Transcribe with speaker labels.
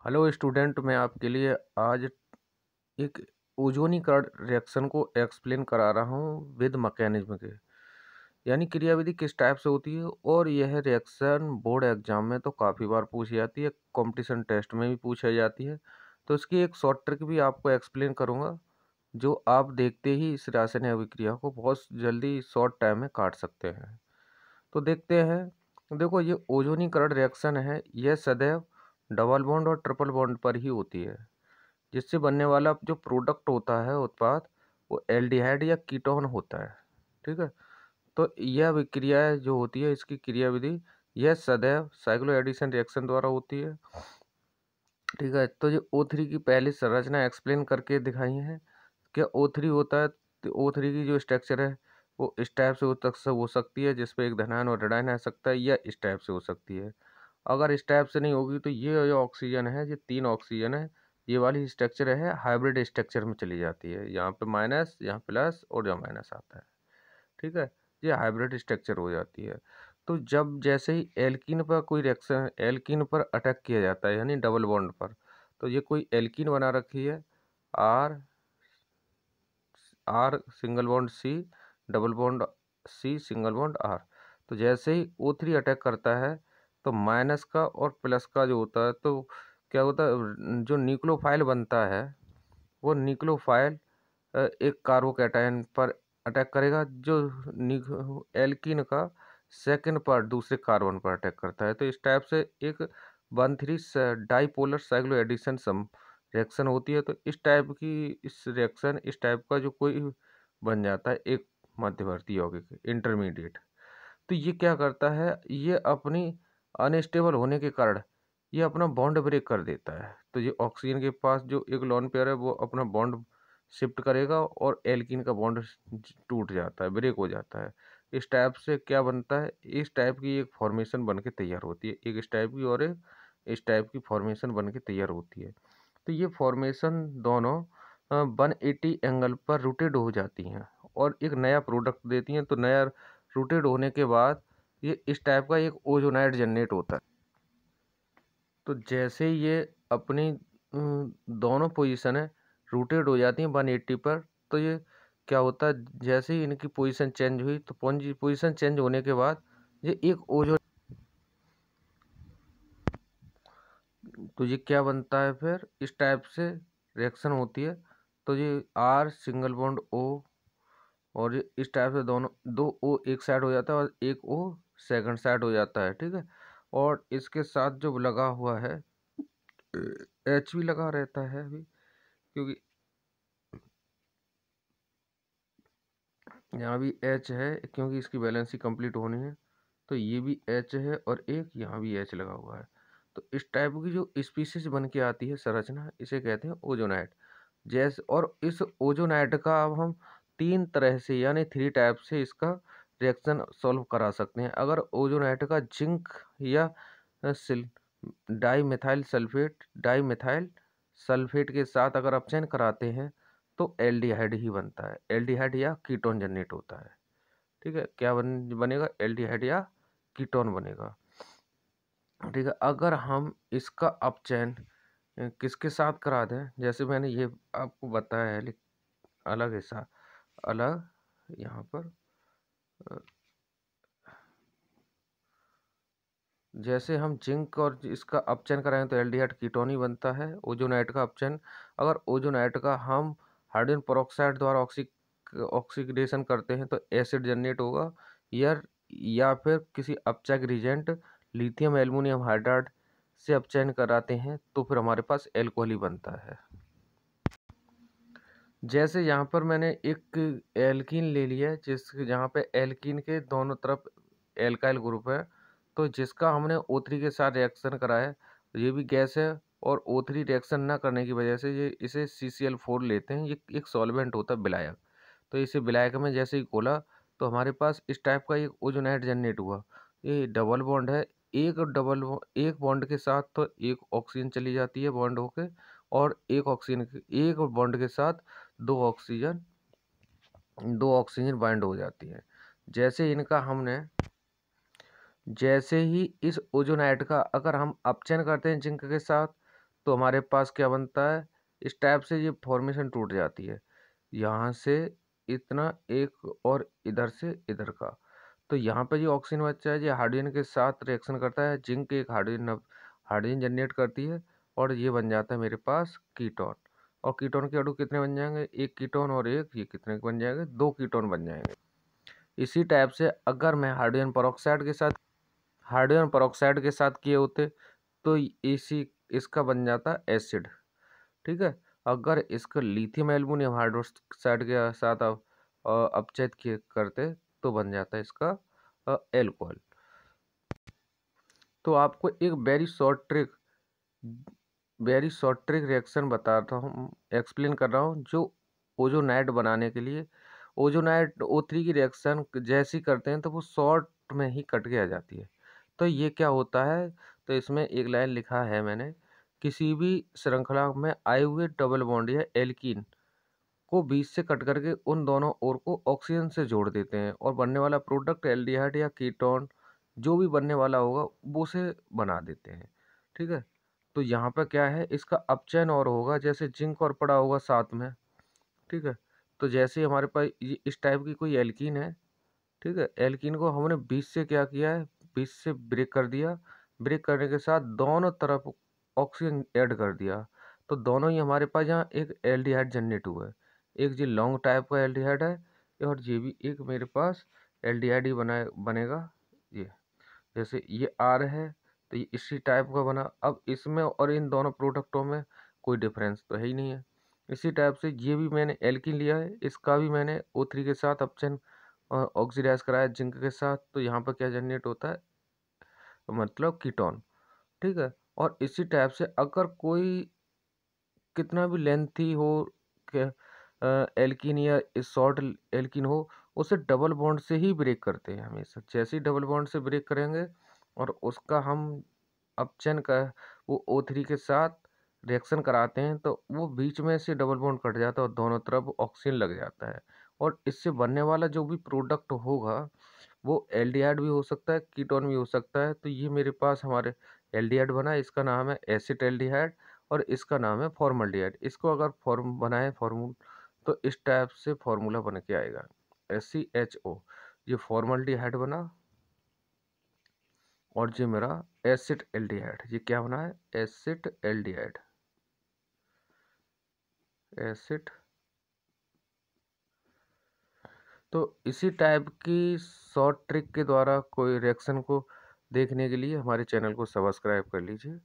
Speaker 1: Hello student, मैं आपके लिए आज एक ओजोनीकरण रिएक्शन को एक्सप्लेन करा रहा हूँ विद मैकेनिज्म के। यानी क्रियाविधि किस टाइप से होती है। और यह रिएक्शन बोर्ड एग्जाम में तो काफ़ी बार पूछी जाती है, कंपटीशन टेस्ट में भी पूछी जाती है। तो इसकी एक शॉर्ट ट्रिक भी आपको एक्सप्लेन करूँगा, जो आप देखते ही इस रासायनिक अभिक्रिया को बहुत जल्दी शॉर्ट टाइम में काट सकते हैं। तो देखते हैं। देखो, ये ओजोनीकरण रिएक्शन है, यह सदैव डबल बॉन्ड और ट्रिपल बॉन्ड पर ही होती है। जिससे बनने वाला जो प्रोडक्ट होता है, उत्पाद, वो एल्डिहाइड या कीटोन होता है। ठीक है। तो यह विक्रिया जो होती है, इसकी क्रियाविधि यह सदैव साइक्लो एडिशन रिएक्शन द्वारा होती है। ठीक है। तो ये O3 की पहली संरचना एक्सप्लेन करके दिखाई है। क्या O3 होता है, तो O3 की जो स्ट्रक्चर है वो इस टाइप से हो सकती है, जिसपे एक धनायन और ऋणायन आ सकता है, या इस टाइप से हो सकती है। अगर इस टाइप से नहीं होगी तो ये जो ऑक्सीजन है, ये 3 ऑक्सीजन है, ये वाली स्ट्रक्चर है हाइब्रिड स्ट्रक्चर में चली जाती है। यहाँ पे माइनस, यहाँ प्लस और यहाँ माइनस आता है। ठीक है। ये हाइब्रिड स्ट्रक्चर हो जाती है। तो जब जैसे ही एल्कीन पर कोई रिएक्शन, एल्कीन पर अटैक किया जाता है, यानी डबल बॉन्ड पर, तो ये कोई एल्कीन बना रखी है, R R single bond C, double bond C, single bond R. तो जैसे ही O3 अटैक करता है, तो माइनस का और प्लस का जो होता है, तो क्या होता है, जो न्यूक्लियोफाइल बनता है, वो न्यूक्लियोफाइल एक कार्बोकैटायन पर अटैक करेगा, जो एल्कीन का सेकंड पार्ट दूसरे कार्बन पर अटैक करता है। तो इस टाइप से एक 1,3 डाइपोलर साइक्लो एडिशन रिएक्शन होती है। तो इस टाइप की इस रिएक्शन, इस टाइप का जो कोई बन जाता है एक मध्यवर्ती यौगिक, इंटरमीडिएट। तो ये क्या करता है, ये अपनी अनस्टेबल होने के कारण ये अपना बॉन्ड ब्रेक कर देता है। तो ये ऑक्सीजन के पास जो एक लोन पेयर है, वो अपना बॉन्ड शिफ्ट करेगा और एल्कीन का बॉन्ड टूट जाता है, ब्रेक हो जाता है। इस टाइप से क्या बनता है, इस टाइप की एक फॉर्मेशन बन के तैयार होती है, एक इस टाइप की और एक इस टाइप की फॉर्मेशन बन के तैयार होती है। तो ये फॉर्मेशन दोनों 180 एंगल पर रोटेट हो जाती हैं और एक नया प्रोडक्ट देती हैं। तो नया रोटेट होने के बाद ये इस टाइप का एक ओजोनाइड जनरेट होता है। तो जैसे ये अपनी दोनों पोजीशन है रोटेट हो जाती हैं 180 पर, तो ये क्या होता है, जैसे ही इनकी पोजीशन चेंज हुई, तो पोजीशन चेंज होने के बाद ये एक ओजोन, तो ये क्या बनता है, फिर इस टाइप से रिएक्शन होती है। तो ये आर सिंगल बॉन्ड O, और ये इस टाइप से दोनों दो O एक साइड हो जाता है और एक O सेकंड साइड हो जाता है। ठीक है। और इसके साथ जो लगा हुआ है H भी लगा रहता है अभी, क्योंकि यहाँ भी H है, क्योंकि इसकी बैलेंसी कंप्लीट होनी है। तो ये भी H है और एक यहाँ भी H लगा हुआ है। तो इस टाइप की जो स्पीसीज बन के आती है संरचना, इसे कहते हैं ओजोनाइट। जैसे, और इस ओजोनाइट का अब हम 3 तरह से, यानी 3 टाइप से इसका रिएक्शन सॉल्व करा सकते हैं। अगर ओजोनाइट का जिंक या सिल डाई मिथाइल सल्फेट के साथ अगर अपचयन कराते हैं, तो एल्डिहाइड ही बनता है, एल्डिहाइड या कीटोन जनरेट होता है। ठीक है। क्या बनेगा, एल्डिहाइड या कीटोन बनेगा। ठीक है। अगर हम इसका अपचयन किसके साथ करा दें, जैसे मैंने ये आपको बताया है, अलग हिस्सा अलग यहाँ पर, अ, जैसे हम जिंक और इसका अपचयन कराएं तो एल्डिहाइड कीटोन ही बनता है। ओजोनाइट का अपचयन, अगर ओजोनाइट का हम हाइड्रोजन पेरोक्साइड द्वारा ऑक्सीडेशन करते हैं, तो एसिड जनरेट होगा। या फिर किसी अपचयक रिजेंट लिथियम एल्युमिनियम हाइड्राइड से अपचयन कराते हैं, तो फिर हमारे पास एल्कोहल ही बनता है। जैसे यहाँ पर मैंने एक एल्कीन ले लिया है, जहाँ पे एल्कीन के दोनों तरफ एल्काइल ग्रुप है। तो जिसका हमने O3 के साथ रिएक्शन कराया है, ये भी गैस है, और O3 रिएक्शन ना करने की वजह से ये इसे CCl4 लेते हैं। ये एक सॉल्वेंट होता है, विलायक। तो इसे विलायक में जैसे ही घोला, तो हमारे पास इस टाइप का एक ओजोनाइड जनरेट हुआ। ये डबल बॉन्ड है, एक बॉन्ड के साथ तो एक ऑक्सीजन चली जाती है बॉन्ड होके, और एक बॉन्ड के साथ दो ऑक्सीजन बाइंड हो जाती है। जैसे ही इस ओजोनाइड का अगर हम अपचयन करते हैं जिंक के साथ, तो हमारे पास क्या बनता है, इस टाइप से ये फॉर्मेशन टूट जाती है, यहाँ से इतना एक और इधर से इधर का। तो यहाँ पे जो ऑक्सीजन बच्चा है ये हाइड्रोजन के साथ रिएक्शन करता है, जिंक एक हाइड्रोजन जनरेट करती है और ये बन जाता है मेरे पास कीटोन। और कीटोन के अणु कितने बन जाएंगे, एक कीटोन और एक ये कितने बन जाएंगे, 2 कीटोन बन जाएंगे। इसी टाइप से अगर मैं हाइड्रोजन पेरोक्साइड के साथ किए होते तो इसी इसका बन जाता एसिड। ठीक है, अगर इसका लिथियम एल्युमिनियम हाइड्रोक्साइड के साथ अपचयित किए करते तो बन जाता है इसका एल्कोहल। तो आपको एक वेरी शॉर्ट ट्रिक रिएक्शन बताता हूँ, एक्सप्लेन कर रहा हूँ, जो ओजोनाइड बनाने के लिए। ओजोनाइड O3 की रिएक्शन जैसी करते हैं तो वो शॉर्ट में ही कट के आ जाती है। तो ये क्या होता है, तो इसमें एक लाइन लिखा है मैंने, किसी भी श्रृंखला में आए हुए डबल बॉन्ड या एल्कीन को बीच से कट करके उन दोनों ओर को ऑक्सीजन से जोड़ देते हैं और बनने वाला प्रोडक्ट एल्डिहाइड या कीटोन जो भी बनने वाला होगा वो उसे बना देते हैं। ठीक है, तो यहाँ पर क्या है, इसका अपचयन और होगा, जैसे जिंक और पड़ा होगा साथ में। ठीक है, तो जैसे ही हमारे पास इस टाइप की कोई एल्कीन है, ठीक है, एल्कीन को हमने बीच से क्या किया है, बीच से ब्रेक कर दिया, ब्रेक करने के साथ दोनों तरफ ऑक्सीजन ऐड कर दिया, तो दोनों ही हमारे पास यहाँ एक एल्डिहाइड जनरेट हुआ है। एक जी लॉन्ग टाइप का एल्डिहाइड है और ये भी एक मेरे पास एल्डिहाइड ही बनेगा। ये जैसे ये आर है तो ये इसी टाइप का बना। अब इसमें और इन दोनों प्रोडक्टों में कोई डिफरेंस तो है ही नहीं है। इसी टाइप से ये भी मैंने एल्कीन लिया है, इसका भी मैंने O3 के साथ अपचयन ऑक्सीडाइज कराया जिंक के साथ, तो यहाँ पर क्या जनरेट होता है, मतलब कीटोन। ठीक है, और इसी टाइप से अगर कोई कितना भी लेंथी हो एल्कीन या शॉर्ट एल्कीन हो, उसे डबल बॉन्ड से ही ब्रेक करते हैं हमेशा। जैसे ही डबल बॉन्ड से ब्रेक करेंगे और उसका हम अपचयन का वो O3 के साथ रिएक्शन कराते हैं तो वो बीच में से डबल बॉन्ड कट जाता है और दोनों तरफ ऑक्सीजन लग जाता है, और इससे बनने वाला जो भी प्रोडक्ट होगा वो एल्डिहाइड भी हो सकता है, कीटोन भी हो सकता है। तो ये मेरे पास हमारे एल्डिहाइड बना, इसका नाम है एसिड एल्डिहाइड और इसका नाम है फॉर्मल्डिहाइड। इसको अगर फॉर्म बनाए फॉर्मूल तो इस टाइप से फॉर्मूला बन के आएगा SCHO। ये फॉर्मल्डिहाइड बना और ये मेरा एसिड एल्डिहाइड, ये क्या बना है, एसिड एल्डिहाइड, एसिड। तो इसी टाइप की शॉर्ट ट्रिक के द्वारा कोई रिएक्शन को देखने के लिए हमारे चैनल को सब्सक्राइब कर लीजिए।